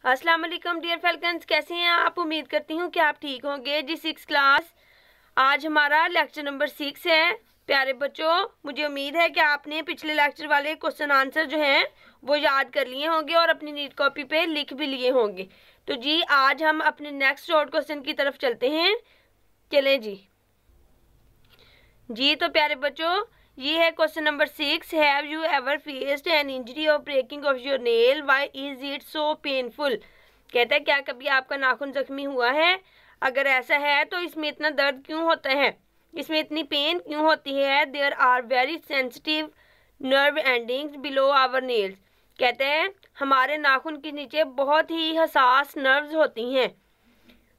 अस्सलाम वालेकुम dear falcons, कैसे हैं आप। उम्मीद करती हूँ कि आप ठीक होंगे। जी 6 क्लास, आज हमारा लेक्चर नंबर 6 है। प्यारे बच्चों, मुझे उम्मीद है कि आपने पिछले लेक्चर वाले क्वेश्चन आंसर जो हैं वो याद कर लिए होंगे और अपनी नीट कॉपी पे लिख भी लिए होंगे। तो जी आज हम अपने नेक्स्ट शॉर्ट क्वेश्चन की तरफ चलते हैं। चलें जी तो प्यारे बच्चों, ये है question number 6। Have you ever faced an injury of breaking of your nail, why is it so painful. कहता है क्या कभी आपका नाखून जख्मी हुआ है? अगर ऐसा है तो इसमें इतना दर्द क्यों होता है, इसमें इतनी पेन क्यों होती है। There are very sensitive nerve endings below our nails. कहते हैं हमारे नाखून के नीचे बहुत ही हसास नर्व्स होती हैं।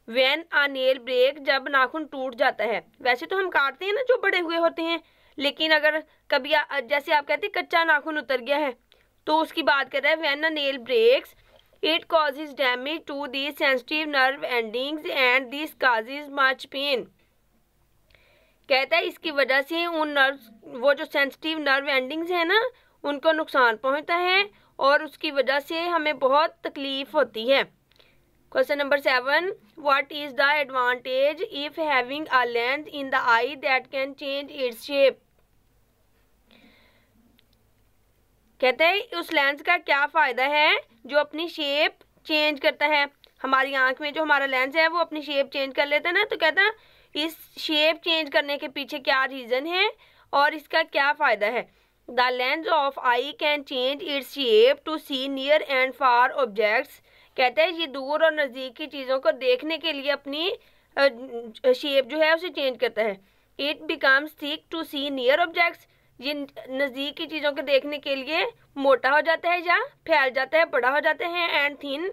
व्हेन अ नेल ब्रेक, जब नाखून टूट जाता है। वैसे तो हम काटते हैं ना जो बड़े हुए होते हैं, लेकिन अगर कभी जैसे आप कहते हैं कच्चा नाखून उतर गया है तो उसकी बात कर रहे हैं। When a nail breaks it causes damage to the sensitive nerve endings and this causes much pain. कहता है इसकी वजह से उन नर्व्स, वो जो सेंसिटिव नर्व एंडिंग्स है ना, उनको नुकसान पहुंचता है और उसकी वजह से हमें बहुत तकलीफ होती है। Question number 7, what is the advantage if having a lens in the I that can change its shape. कहते हैं उस लेंस का क्या फायदा है जो अपनी शेप चेंज करता है। हमारी आंख में जो हमारा लेंस है वो अपनी शेप चेंज कर लेता है ना, तो कहता है इस शेप चेंज करने के पीछे क्या रीजन है और इसका क्या फायदा है। The lens of eye can change its shape to see near and far objects. कहते हैं ये दूर और नज़दीक की चीज़ों को देखने के लिए अपनी शेप जो है उसे चेंज करता है। It becomes thick to see near objects. ये नज़दीक की चीज़ों को देखने के लिए मोटा हो जाता है या फैल जाता है, बड़ा हो जाता है। And thin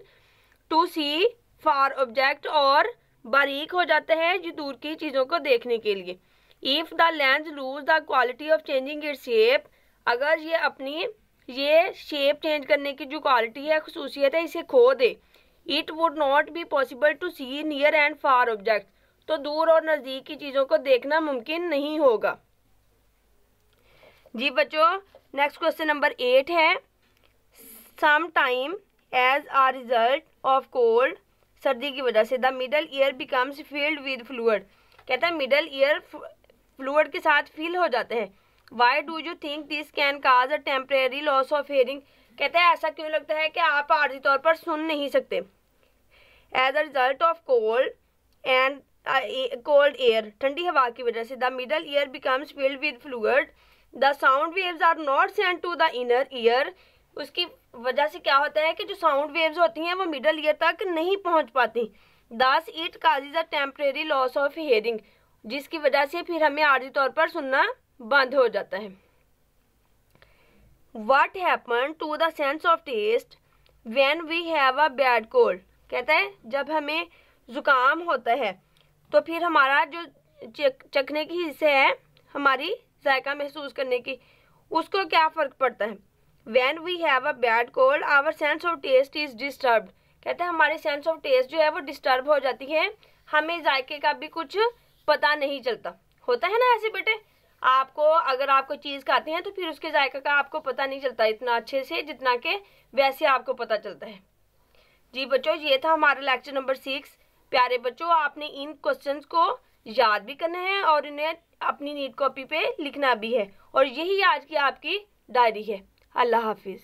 to see far object, और बारीक हो जाता है जो दूर की चीज़ों को देखने के लिए। If the lens lose the quality of changing its shape, अगर ये अपनी ये शेप चेंज करने की जो क्वालिटी है, खुसूसियत है, इसे खो दे, it would not be possible to see near and far object, तो दूर और नज़दीक की चीज़ों को देखना मुमकिन नहीं होगा। जी बच्चों, नेक्स्ट क्वेश्चन नंबर 8 है। Some time as a result of cold, सर्दी की वजह से, the middle ear becomes filled with fluid. कहता है मिडल ईयर फ्लूइड के साथ फिल हो जाते हैं। Why do you think this can cause a temporary loss of hearing. कहता है ऐसा क्यों लगता है कि आप आर्जी तौर पर सुन नहीं सकते। As a result of cold and cold air, ठंडी हवा की वजह से, the middle ear becomes filled with fluid, the sound waves are not sent to the inner ear. उसकी वजह से क्या होता है कि जो साउंड वेव्स होती हैं वो मिडल ईयर तक नहीं पहुंच पाती। Thus it causes a temporary loss of hearing, जिसकी वजह से फिर हमें आर्जी तौर पर सुनना बंद हो जाता है। What happened to the sense of taste when we have a bad cold। कहता है जब हमें जुकाम होता है तो फिर हमारा जो चखने की हिस्से है, हमारी जायका महसूस करने की, उसको क्या फ़र्क पड़ता है। When we have a bad cold our sense of taste is disturbed। कहते हैं हमारी सेंस ऑफ टेस्ट जो है वो डिस्टर्ब हो जाती है, हमें जायके का भी कुछ पता नहीं चलता। होता है ना ऐसे बेटे, आपको अगर आप कोई चीज़ खाते हैं तो फिर उसके जायका का आपको पता नहीं चलता इतना अच्छे से जितना कि वैसे आपको पता चलता है। जी बच्चों, ये था हमारा लेक्चर नंबर 6। प्यारे बच्चों, आपने इन क्वेश्चंस को याद भी करना है और इन्हें अपनी नीट कॉपी पे लिखना भी है, और यही आज की आपकी डायरी है। अल्लाह हाफिज़।